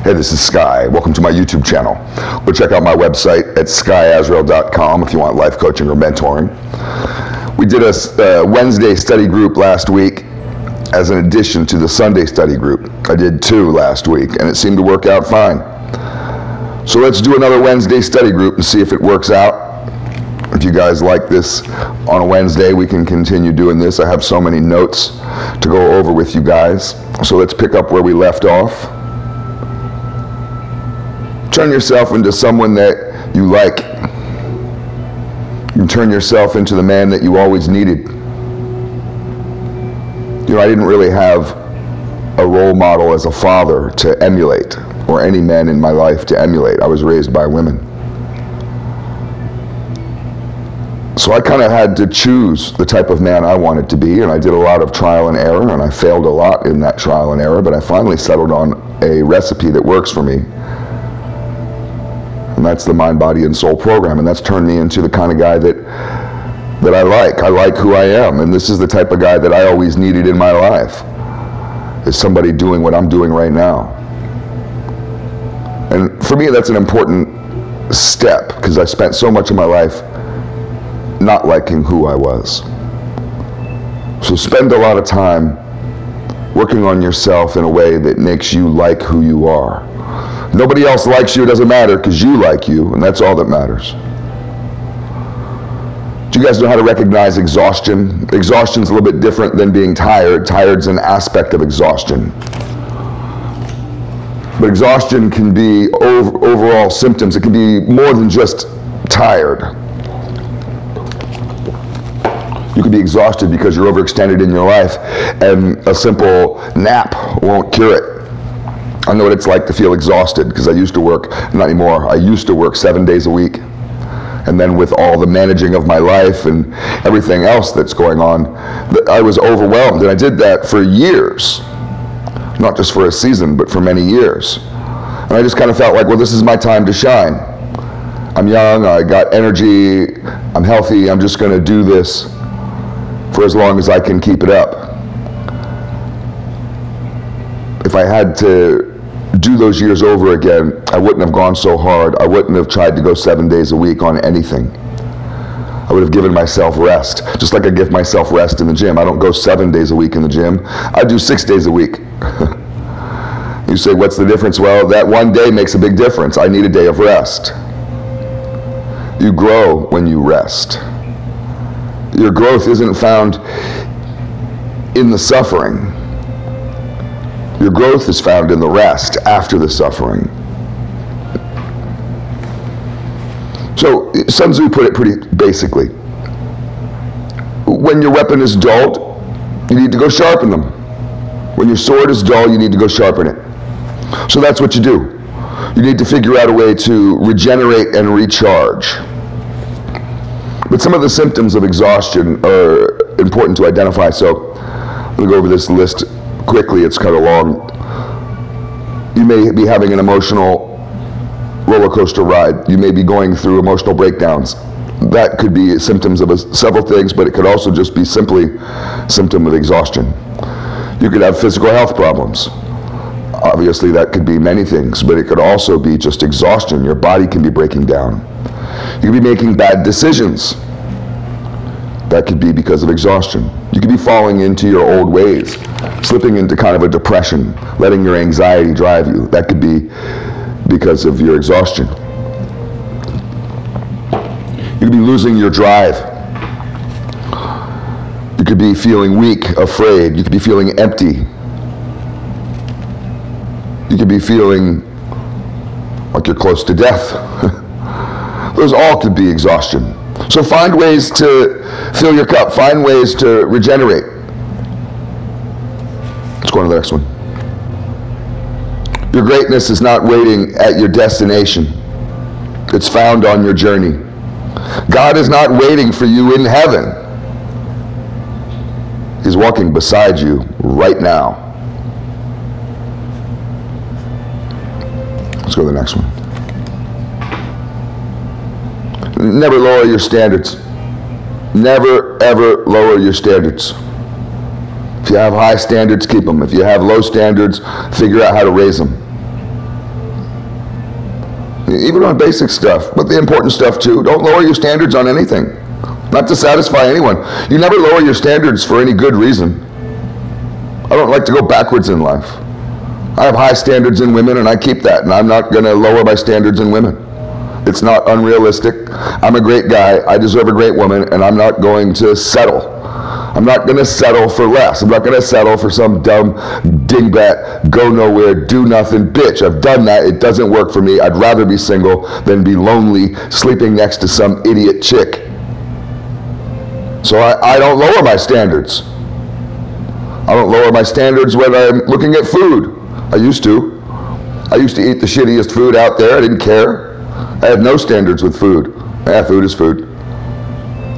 Hey, this is Sky. Welcome to my YouTube channel. Go check out my website at skysworld.com if you want life coaching or mentoring. We did a Wednesday study group last week as an addition to the Sunday study group. I did 2 last week and it seemed to work out fine. So let's do another Wednesday study group and see if it works out. If you guys like this on a Wednesday, we can continue doing this. I have so many notes to go over with you guys. So let's pick up where we left off. Turn yourself into someone that you like. You turn yourself into the man that you always needed. You know, I didn't really have a role model as a father to emulate, or any man in my life to emulate. I was raised by women. So I kind of had to choose the type of man I wanted to be, and I did a lot of trial and error, and I failed a lot in that trial and error, but I finally settled on a recipe that works for me. And that's the Mind, Body, and Soul program, and that's turned me into the kind of guy that I like. I like who I am, and this is the type of guy that I always needed in my life, is somebody doing what I'm doing right now. And for me, that's an important step, because I spent so much of my life not liking who I was. So spend a lot of time working on yourself in a way that makes you like who you are. Nobody else likes you, it doesn't matter, because you like you, and that's all that matters. Do you guys know how to recognize exhaustion? Exhaustion's a little bit different than being tired. Tired's an aspect of exhaustion. But exhaustion can be overall symptoms. It can be more than just tired. You could be exhausted because you're overextended in your life, and a simple nap won't cure it. I know what it's like to feel exhausted, because I used to work, not anymore, I used to work 7 days a week. And then with all the managing of my life and everything else that's going on, I was overwhelmed. And I did that for years. Not just for a season, but for many years. And I just kind of felt like, well, this is my time to shine. I'm young, I got energy, I'm healthy, I'm just going to do this for as long as I can keep it up. If I had to do those years over again, I wouldn't have gone so hard. I wouldn't have tried to go 7 days a week on anything. I would have given myself rest, just like I give myself rest in the gym. I don't go 7 days a week in the gym. I do 6 days a week. You say, what's the difference? Well, that one day makes a big difference. I need a day of rest. You grow when you rest. Your growth isn't found in the suffering. Your growth is found in the rest after the suffering. So Sun Tzu put it pretty basically. When your weapon is dulled, you need to go sharpen them. When your sword is dull, you need to go sharpen it. So that's what you do. You need to figure out a way to regenerate and recharge. But some of the symptoms of exhaustion are important to identify. So I'm going to go over this list quickly. It's kind of long. You may be having an emotional roller coaster ride. You may be going through emotional breakdowns. That could be symptoms of several things, but it could also just be simply a symptom of exhaustion. You could have physical health problems. Obviously, that could be many things, but it could also be just exhaustion. Your body can be breaking down. You could be making bad decisions. That could be because of exhaustion. You could be falling into your old ways, slipping into kind of a depression, letting your anxiety drive you. That could be because of your exhaustion. You could be losing your drive. You could be feeling weak, afraid. You could be feeling empty. You could be feeling like you're close to death. Those all could be exhaustion. So find ways to fill your cup. Find ways to regenerate. Let's go on to the next one. Your greatness is not waiting at your destination. It's found on your journey. God is not waiting for you in heaven. He's walking beside you right now. Let's go to the next one. Never lower your standards. Never, ever lower your standards. If you have high standards, keep them. If you have low standards, figure out how to raise them. Even on basic stuff, but the important stuff too. Don't lower your standards on anything. Not to satisfy anyone. You never lower your standards for any good reason. I don't like to go backwards in life. I have high standards in women, and I keep that, and I'm not going to lower my standards in women. It's not unrealistic. I'm a great guy. I deserve a great woman, and I'm not going to settle. I'm not going to settle for less. I'm not going to settle for some dumb dingbat, go nowhere, do nothing bitch. I've done that. It doesn't work for me. I'd rather be single than be lonely, sleeping next to some idiot chick. So I don't lower my standards. I don't lower my standards when I'm looking at food. I used to. I used to eat the shittiest food out there. I didn't care. I had no standards with food. Food is food.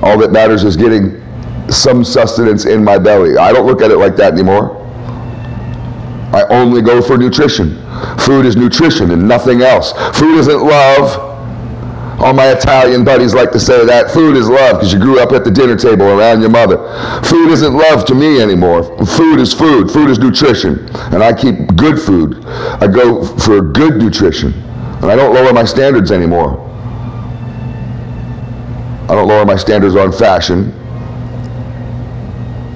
All that matters is getting some sustenance in my belly. I don't look at it like that anymore. I only go for nutrition. Food is nutrition and nothing else. Food isn't love. All my Italian buddies like to say that. Food is love because you grew up at the dinner table around your mother. Food isn't love to me anymore. Food is food. Food is nutrition. And I keep good food. I go for good nutrition. And I don't lower my standards anymore. I don't lower my standards on fashion.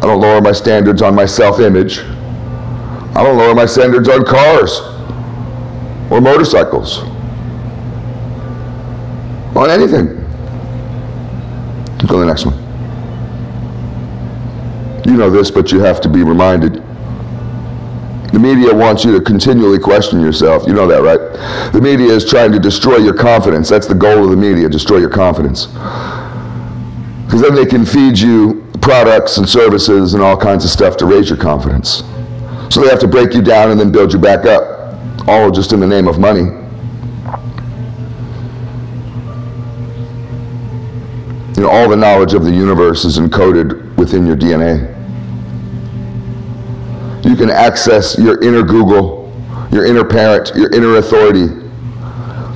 I don't lower my standards on my self-image. I don't lower my standards on cars or motorcycles. On anything. Let's go to the next one. You know this, but you have to be reminded. The media wants you to continually question yourself. You know that, right? The media is trying to destroy your confidence. That's the goal of the media, destroy your confidence. Because then they can feed you products and services and all kinds of stuff to raise your confidence. So they have to break you down and then build you back up. All just in the name of money. You know, all the knowledge of the universe is encoded within your DNA. You can access your inner Google, your inner parent, your inner authority,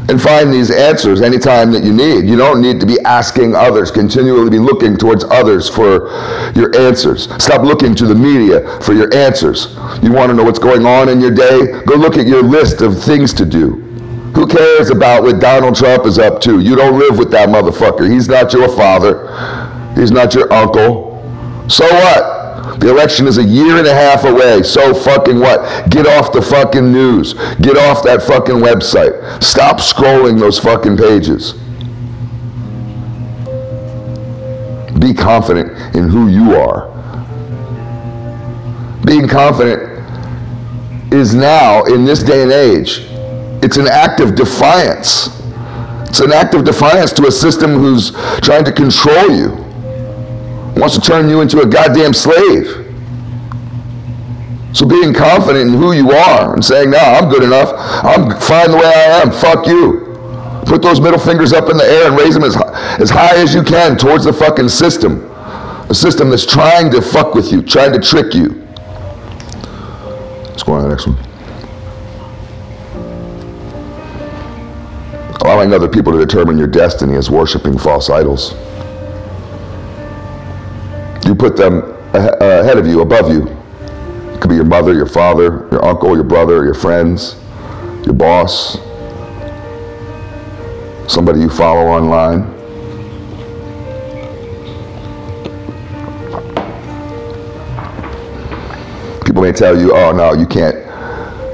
and find these answers anytime that you need. You don't need to be asking others, continually be looking towards others for your answers. Stop looking to the media for your answers. You want to know what's going on in your day? Go look at your list of things to do. Who cares about what Donald Trump is up to? You don't live with that motherfucker. He's not your father. He's not your uncle. So what? The election is a year and a half away. So fucking what? Get off the fucking news. Get off that fucking website. Stop scrolling those fucking pages. Be confident in who you are. Being confident is now, in this day and age, it's an act of defiance. It's an act of defiance to a system who's trying to control you. Wants to turn you into a goddamn slave. So being confident in who you are and saying, no, I'm good enough. I'm fine the way I am. Fuck you. Put those middle fingers up in the air and raise them as high as you can towards the fucking system. A system that's trying to fuck with you, trying to trick you. Let's go on to the next one. Allowing other people to determine your destiny is worshiping false idols. You put them ahead of you, above you. It could be your mother, your father, your uncle, your brother, your friends, your boss, somebody you follow online. People may tell you, oh no, you can't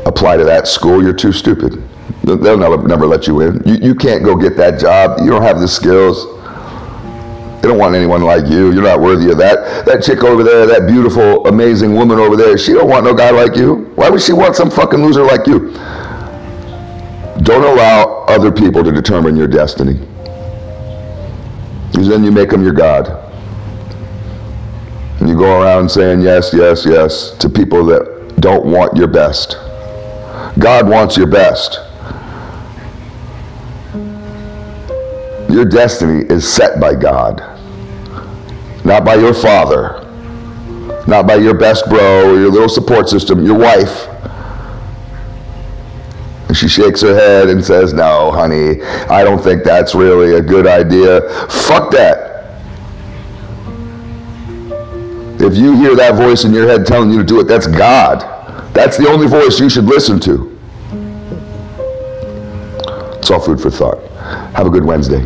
apply to that school, you're too stupid. They'll never let you in. You can't go get that job. You don't have the skills. They don't want anyone like you. You're not worthy of that. That chick over there, that beautiful, amazing woman over there, she don't want no guy like you. Why would she want some fucking loser like you? Don't allow other people to determine your destiny. Because then you make them your God. And you go around saying yes, yes, yes to people that don't want your best. God wants your best. Your destiny is set by God, not by your father, not by your best bro or your little support system, your wife. And she shakes her head and says, no, honey, I don't think that's really a good idea. Fuck that. If you hear that voice in your head telling you to do it, that's God. That's the only voice you should listen to. all food for thought. Have a good Wednesday.